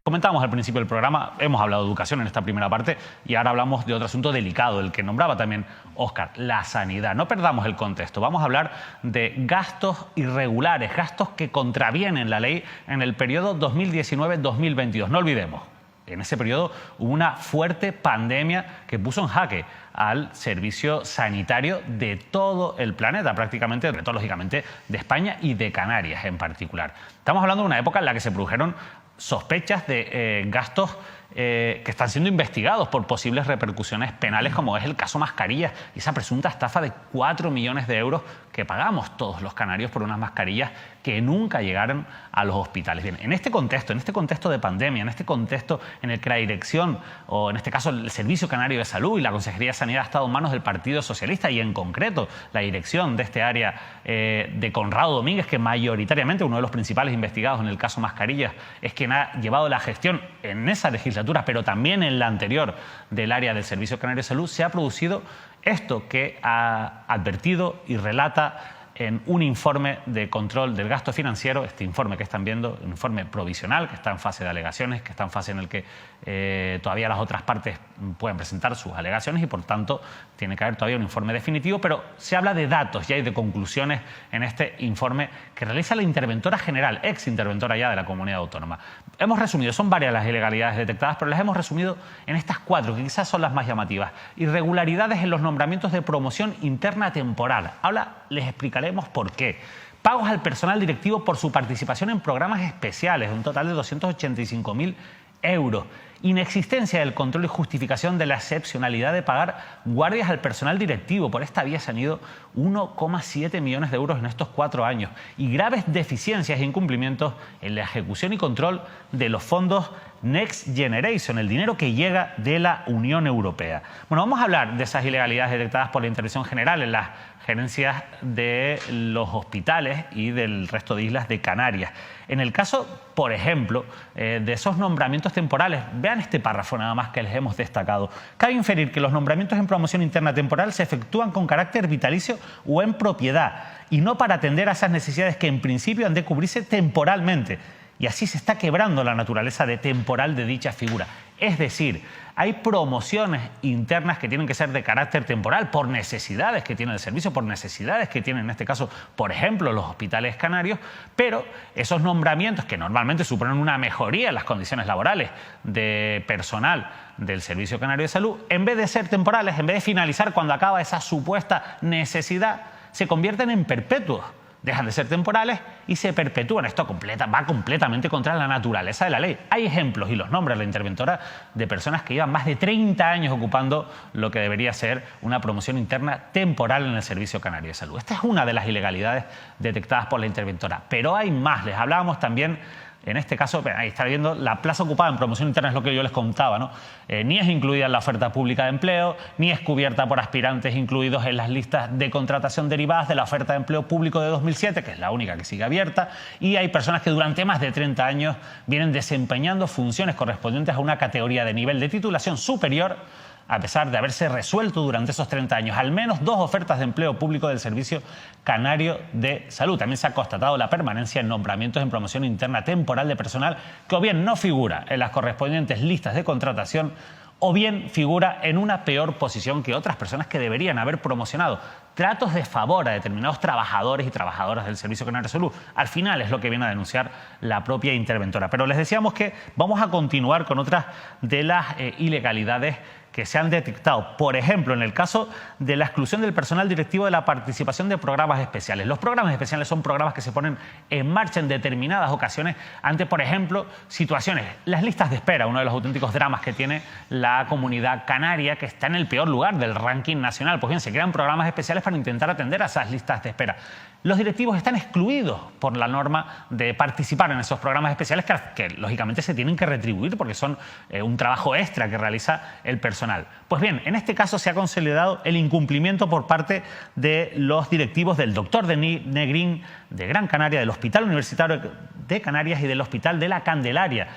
Comentábamos al principio del programa, hemos hablado de educación en esta primera parte y ahora hablamos de otro asunto delicado, el que nombraba también Óscar, la sanidad. No perdamos el contexto, vamos a hablar de gastos irregulares, gastos que contravienen la ley en el periodo 2019-2022. No olvidemos, en ese periodo hubo una fuerte pandemia que puso en jaque al servicio sanitario de todo el planeta, prácticamente, lógicamente, de España y de Canarias en particular. Estamos hablando de una época en la que se produjeron sospechas de gastos que están siendo investigados por posibles repercusiones penales, como es el caso Mascarillas y esa presunta estafa de 4 millones de euros que pagamos todos los canarios por unas mascarillas que nunca llegaron a los hospitales. Bien, en este contexto de pandemia, en este contexto en el que la dirección, o en este caso el Servicio Canario de Salud y la Consejería de Sanidad ha estado en manos del Partido Socialista y en concreto la dirección de este área de Conrado Domínguez, que mayoritariamente uno de los principales investigados en el caso Mascarillas es quien ha llevado la gestión en esa legislatura, pero también en la anterior del área del Servicio Canario de Salud, se ha producido esto que ha advertido y relata en un informe de control del gasto financiero, este informe que están viendo, un informe provisional que está en fase de alegaciones, que está en fase en el que todavía las otras partes pueden presentar sus alegaciones y por tanto tiene que haber todavía un informe definitivo, pero se habla de datos ya y de conclusiones en este informe que realiza la interventora general, ex interventora ya de la comunidad autónoma. Hemos resumido, son varias las ilegalidades detectadas, pero las hemos resumido en estas 4, que quizás son las más llamativas. Irregularidades en los nombramientos de promoción interna temporal. Ahora les explicaremos por qué. Pagos al personal directivo por su participación en programas especiales, un total de 285.000 euros. Inexistencia del control y justificación de la excepcionalidad de pagar guardias al personal directivo. Por esta vía se han ido 1,7 millones de euros en estos 4 años. Y graves deficiencias e incumplimientos en la ejecución y control de los fondos Next Generation, el dinero que llega de la Unión Europea. Bueno, vamos a hablar de esas ilegalidades detectadas por la Intervención General en las gerencias de los hospitales y del resto de islas de Canarias. En el caso, por ejemplo, de esos nombramientos temporales, vean este párrafo nada más que les hemos destacado. Cabe inferir que los nombramientos en promoción interna temporal se efectúan con carácter vitalicio o en propiedad y no para atender a esas necesidades que en principio han de cubrirse temporalmente. Y así se está quebrando la naturaleza de temporal de dicha figura. Es decir, hay promociones internas que tienen que ser de carácter temporal por necesidades que tiene el servicio, por necesidades que tienen en este caso, por ejemplo, los hospitales canarios, pero esos nombramientos que normalmente suponen una mejoría en las condiciones laborales de personal del Servicio Canario de Salud, en vez de ser temporales, en vez de finalizar cuando acaba esa supuesta necesidad, se convierten en perpetuos. Dejan de ser temporales y se perpetúan. Esto va completamente contra la naturaleza de la ley. Hay ejemplos, y los nombra la interventora, de personas que llevan más de 30 años ocupando lo que debería ser una promoción interna temporal en el Servicio Canario de Salud. Esta es una de las ilegalidades detectadas por la interventora. Pero hay más. Les hablábamos también, en este caso, ahí está viendo, la plaza ocupada en promoción interna es lo que yo les contaba, ¿no? Ni es incluida en la oferta pública de empleo, ni es cubierta por aspirantes incluidos en las listas de contratación derivadas de la oferta de empleo público de 2007, que es la única que sigue abierta, y hay personas que durante más de 30 años vienen desempeñando funciones correspondientes a una categoría de nivel de titulación superior, a pesar de haberse resuelto durante esos 30 años al menos 2 ofertas de empleo público del Servicio Canario de Salud. También se ha constatado la permanencia en nombramientos en promoción interna temporal de personal que o bien no figura en las correspondientes listas de contratación o bien figura en una peor posición que otras personas que deberían haber promocionado. Tratos de favor a determinados trabajadores y trabajadoras del Servicio Canario de Salud. Al final es lo que viene a denunciar la propia interventora. Pero les decíamos que vamos a continuar con otras de las ilegalidades que se han detectado. Por ejemplo, en el caso de la exclusión del personal directivo de la participación de programas especiales. Los programas especiales son programas que se ponen en marcha en determinadas ocasiones ante, por ejemplo, situaciones. Las listas de espera, uno de los auténticos dramas que tiene la comunidad canaria, que está en el peor lugar del ranking nacional. Pues bien, se crean programas especiales para intentar atender a esas listas de espera. Los directivos están excluidos por la norma de participar en esos programas especiales que lógicamente se tienen que retribuir porque son un trabajo extra que realiza el personal. Pues bien, en este caso se ha consolidado el incumplimiento por parte de los directivos del Doctor de Negrín de Gran Canaria, del Hospital Universitario de Canarias y del Hospital de la Candelaria,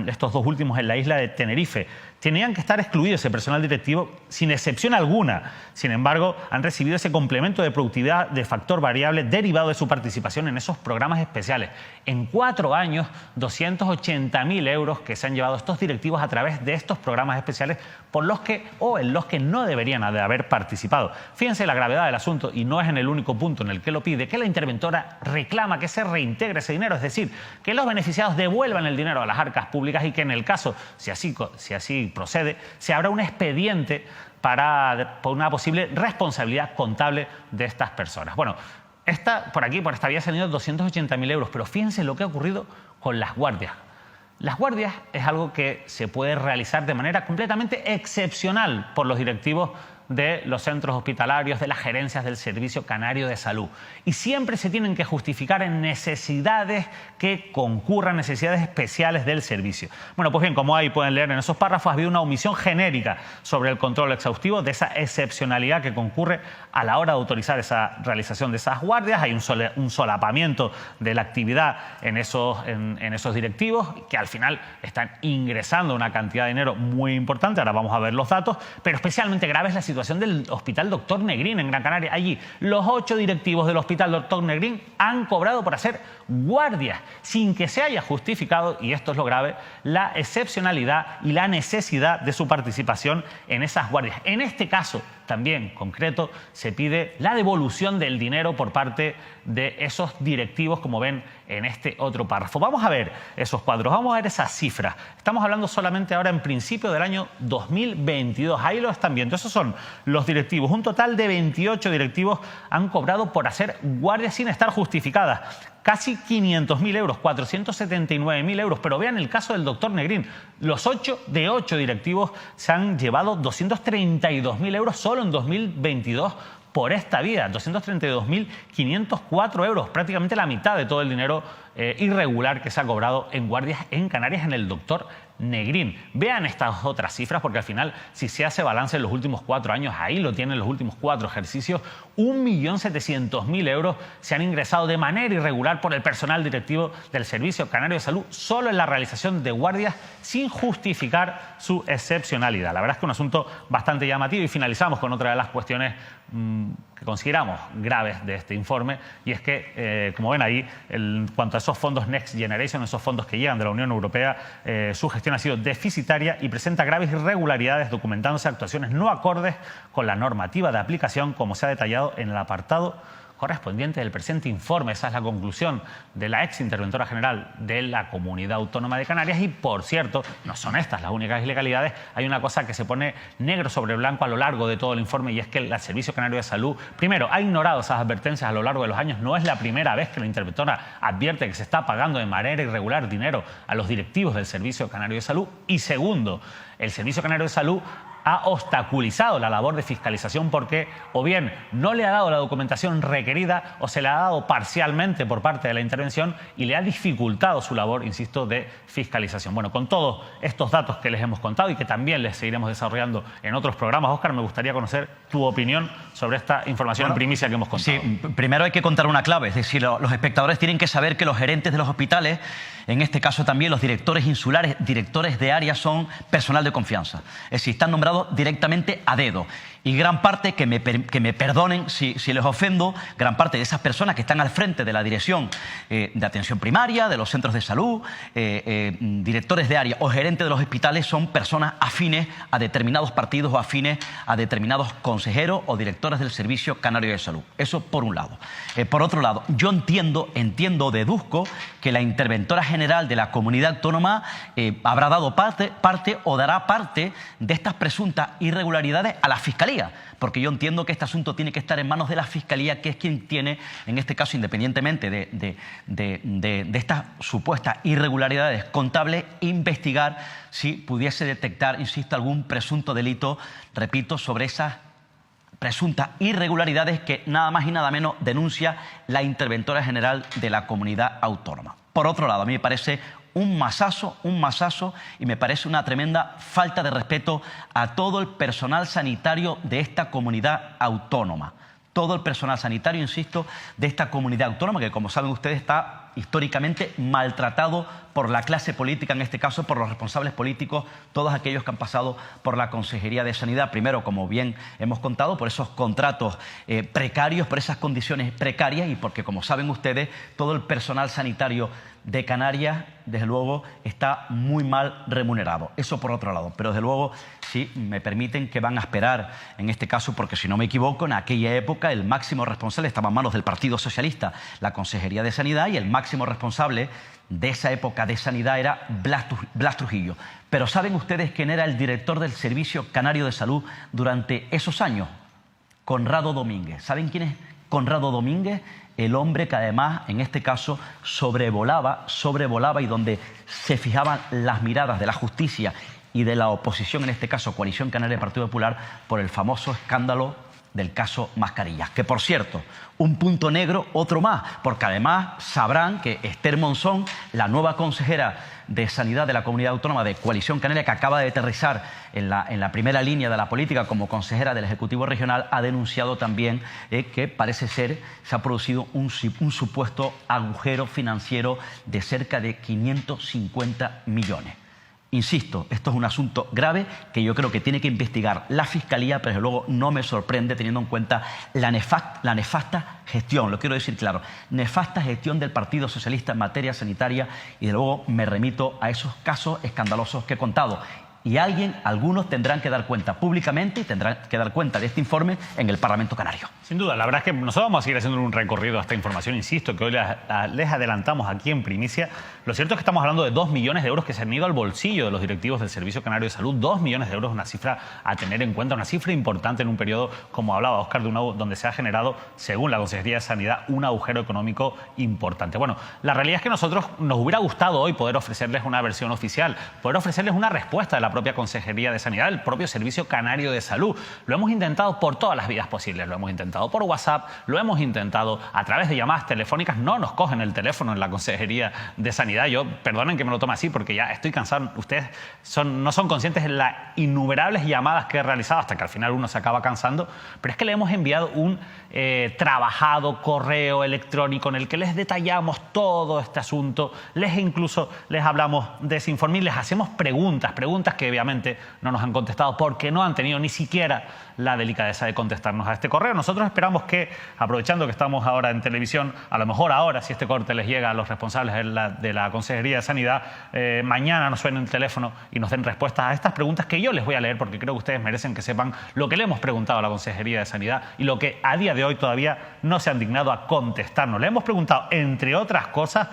estos 2 últimos en la isla de Tenerife. tenían que estar excluidos ese personal directivo sin excepción alguna. Sin embargo, han recibido ese complemento de productividad de factor variable derivado de su participación en esos programas especiales. En 4 años, 280.000 euros que se han llevado estos directivos a través de estos programas especiales por los que o en los que no deberían de haber participado. Fíjense la gravedad del asunto, y no es en el único punto en el que lo pide, que la interventora reclama que se reintegre ese dinero, es decir, que los beneficiados devuelvan el dinero a las arcas públicas y que en el caso, si así procede, se abra un expediente por una posible responsabilidad contable de estas personas. Bueno, por esta vía se han ido 280.000 euros, pero fíjense lo que ha ocurrido con las guardias. Las guardias es algo que se puede realizar de manera completamente excepcional por los directivos de los centros hospitalarios, de las gerencias del Servicio Canario de Salud. Y siempre se tienen que justificar en necesidades que concurran, necesidades especiales del servicio. Bueno, pues bien, como ahí pueden leer en esos párrafos, ha habido una omisión genérica sobre el control exhaustivo de esa excepcionalidad que concurre a la hora de autorizar esa realización de esas guardias. Hay un solapamiento de la actividad en esos directivos, que al final están ingresando una cantidad de dinero muy importante. Ahora vamos a ver los datos, pero especialmente grave es la situación del Hospital Doctor Negrín en Gran Canaria. Allí, los 8 directivos del Hospital Doctor Negrín han cobrado por hacer guardias sin que se haya justificado, y esto es lo grave, la excepcionalidad y la necesidad de su participación en esas guardias. En este caso, también concreto, se pide la devolución del dinero por parte de esos directivos, como ven en este otro párrafo. Vamos a ver esos cuadros, vamos a ver esas cifras. Estamos hablando solamente ahora en principio del año 2022. Ahí lo están viendo. Esos son los directivos. Un total de 28 directivos han cobrado por hacer guardias sin estar justificadas. Casi 500.000 euros, 479.000 euros. Pero vean el caso del doctor Negrín. Los 8 directivos se han llevado 232.000 euros solo en 2022 por esta vía. 232.504 euros, prácticamente la mitad de todo el dinero irregular que se ha cobrado en guardias en Canarias en el doctor Negrín. Vean estas otras cifras, porque al final, si se hace balance en los últimos 4 años, ahí lo tienen los últimos 4 ejercicios, 1.700.000 euros se han ingresado de manera irregular por el personal directivo del Servicio Canario de Salud solo en la realización de guardias sin justificar su excepcionalidad. La verdad es que un asunto bastante llamativo, y finalizamos con otra de las cuestiones que consideramos graves de este informe, y es que, como ven ahí, en cuanto a esos fondos Next Generation, esos fondos que llegan de la Unión Europea, su gestión ha sido deficitaria y presenta graves irregularidades, documentándose actuaciones no acordes con la normativa de aplicación, como se ha detallado en el apartado correspondiente del presente informe. Esa es la conclusión de la ex interventora general de la Comunidad Autónoma de Canarias. Y, por cierto, no son estas las únicas ilegalidades. Hay una cosa que se pone negro sobre blanco a lo largo de todo el informe, y es que el Servicio Canario de Salud, primero, ha ignorado esas advertencias a lo largo de los años. No es la primera vez que la interventora advierte que se está pagando de manera irregular dinero a los directivos del Servicio Canario de Salud. Y segundo, el Servicio Canario de Salud ha obstaculizado la labor de fiscalización porque o bien no le ha dado la documentación requerida o se le ha dado parcialmente por parte de la intervención y le ha dificultado su labor, insisto, de fiscalización. Bueno, con todos estos datos que les hemos contado y que también les seguiremos desarrollando en otros programas, Óscar, me gustaría conocer tu opinión sobre esta información en primicia que hemos contado. Sí, primero hay que contar una clave, es decir, los espectadores tienen que saber que los gerentes de los hospitales, en este caso también los directores insulares, directores de área, son personal de confianza. Es decir, están nombrados directamente a dedo. Y gran parte, que me perdonen si les ofendo, gran parte de esas personas que están al frente de la dirección de atención primaria, de los centros de salud, directores de área o gerentes de los hospitales, son personas afines a determinados partidos o afines a determinados consejeros o directores del Servicio Canario de Salud. Eso por un lado. Por otro lado, yo deduzco que la interventora general de la comunidad autónoma habrá dado parte o dará parte de estas presuntas irregularidades a la Fiscalía. Porque yo entiendo que este asunto tiene que estar en manos de la Fiscalía, que es quien tiene, en este caso, independientemente de estas supuestas irregularidades contables, investigar si pudiese detectar, insisto, algún presunto delito, repito, sobre esas presuntas irregularidades que nada más y nada menos denuncia la interventora general de la comunidad autónoma. Por otro lado, a mí me parece un masazo, y me parece una tremenda falta de respeto a todo el personal sanitario de esta comunidad autónoma. Todo el personal sanitario, insisto, de esta comunidad autónoma, que como saben ustedes está históricamente maltratado por la clase política, en este caso por los responsables políticos, todos aquellos que han pasado por la Consejería de Sanidad. Primero, como bien hemos contado, por esos contratos precarios, por esas condiciones precarias y porque, como saben ustedes, todo el personal sanitario de Canarias, desde luego, está muy mal remunerado. Eso por otro lado. Pero desde luego, si me permiten, que van a esperar en este caso, porque si no me equivoco, en aquella época el máximo responsable estaba en manos del Partido Socialista, la Consejería de Sanidad, y el máximo responsable de esa época de Sanidad era Blas Trujillo. Pero ¿saben ustedes quién era el director del Servicio Canario de Salud durante esos años? Conrado Domínguez. ¿Saben quién es Conrado Domínguez? El hombre que además, en este caso, sobrevolaba y donde se fijaban las miradas de la justicia y de la oposición, en este caso Coalición Canaria Partido Popular, por el famoso escándalo del caso Mascarillas. Que, por cierto, un punto negro, otro más, porque además sabrán que Esther Monzón, la nueva consejera de Sanidad de la Comunidad Autónoma de Coalición Canaria, que acaba de aterrizar en la primera línea de la política como consejera del Ejecutivo Regional, ha denunciado también que parece ser se ha producido un supuesto agujero financiero de cerca de 550 millones. Insisto, esto es un asunto grave que yo creo que tiene que investigar la Fiscalía, pero desde luego no me sorprende teniendo en cuenta la nefasta gestión, lo quiero decir claro, nefasta gestión del Partido Socialista en materia sanitaria, y de luego me remito a esos casos escandalosos que he contado. Y algunos tendrán que dar cuenta públicamente y tendrán que dar cuenta de este informe en el Parlamento Canario. Sin duda, la verdad es que nosotros vamos a seguir haciendo un recorrido a esta información, insisto, que hoy les adelantamos aquí en primicia. Lo cierto es que estamos hablando de 2 millones de euros que se han ido al bolsillo de los directivos del Servicio Canario de Salud. 2 millones de euros, una cifra a tener en cuenta, una cifra importante en un periodo, como hablaba Óscar, donde se ha generado, según la Consejería de Sanidad, un agujero económico importante. Bueno, la realidad es que nosotros nos hubiera gustado hoy poder ofrecerles una versión oficial, poder ofrecerles una respuesta de la propia Consejería de Sanidad, el propio Servicio Canario de Salud. Lo hemos intentado por todas las vías posibles, lo hemos intentado por WhatsApp, lo hemos intentado a través de llamadas telefónicas, no nos cogen el teléfono en la Consejería de Sanidad. Yo, perdonen que me lo tome así porque ya estoy cansado, ustedes no son conscientes de las innumerables llamadas que he realizado hasta que al final uno se acaba cansando, pero es que le hemos enviado un trabajado correo electrónico en el que les detallamos todo este asunto, incluso les hablamos de ese informe y les hacemos preguntas que obviamente no nos han contestado porque no han tenido ni siquiera la delicadeza de contestarnos a este correo. Nosotros esperamos que, aprovechando que estamos ahora en televisión, a lo mejor ahora, si este corte les llega a los responsables de la Consejería de Sanidad, mañana nos suenen el teléfono y nos den respuestas a estas preguntas que yo les voy a leer porque creo que ustedes merecen que sepan lo que le hemos preguntado a la Consejería de Sanidad y lo que a día de hoy todavía no se han dignado a contestarnos. Le hemos preguntado, entre otras cosas,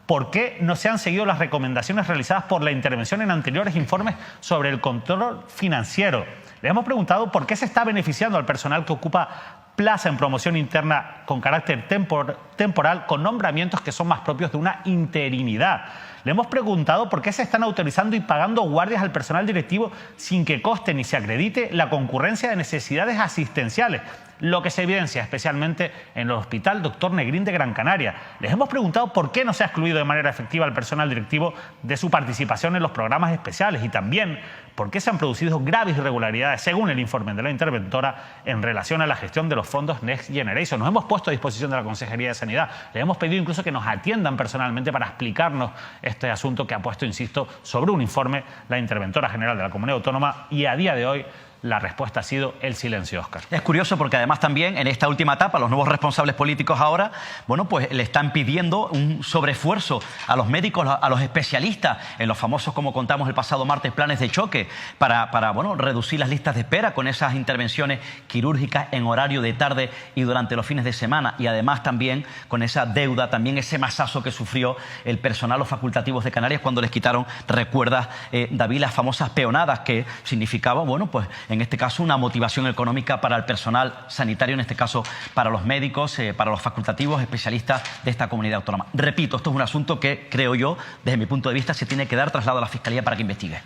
¿por qué no se han seguido las recomendaciones realizadas por la intervención en anteriores informes sobre el control financiero? Le hemos preguntado por qué se está beneficiando al personal que ocupa plaza en promoción interna con carácter temporal con nombramientos que son más propios de una interinidad. Le hemos preguntado por qué se están autorizando y pagando guardias al personal directivo sin que coste ni se acredite la concurrencia de necesidades asistenciales, lo que se evidencia especialmente en el Hospital Dr. Negrín de Gran Canaria. Les hemos preguntado por qué no se ha excluido de manera efectiva al personal directivo de su participación en los programas especiales y también por qué se han producido graves irregularidades, según el informe de la interventora, en relación a la gestión de los fondos Next Generation. Nos hemos puesto a disposición de la Consejería de Sanidad. Le hemos pedido incluso que nos atiendan personalmente para explicarnos este asunto que ha puesto, insisto, sobre un informe la interventora general de la Comunidad Autónoma y a día de hoy la respuesta ha sido el silencio, Óscar. Es curioso porque además también en esta última etapa los nuevos responsables políticos ahora, bueno, pues le están pidiendo un sobreesfuerzo a los médicos, a los especialistas en los famosos, como contamos el pasado martes, planes de choque para bueno, reducir las listas de espera con esas intervenciones quirúrgicas en horario de tarde y durante los fines de semana y además también con esa deuda, también ese masazo que sufrió el personal, los facultativos de Canarias cuando les quitaron, recuerdas, David, las famosas peonadas que significaba, bueno, pues en este caso una motivación económica para el personal sanitario, en este caso para los médicos, para los facultativos, especialistas de esta comunidad autónoma. Repito, esto es un asunto que creo yo, desde mi punto de vista, se tiene que dar traslado a la Fiscalía para que investigue.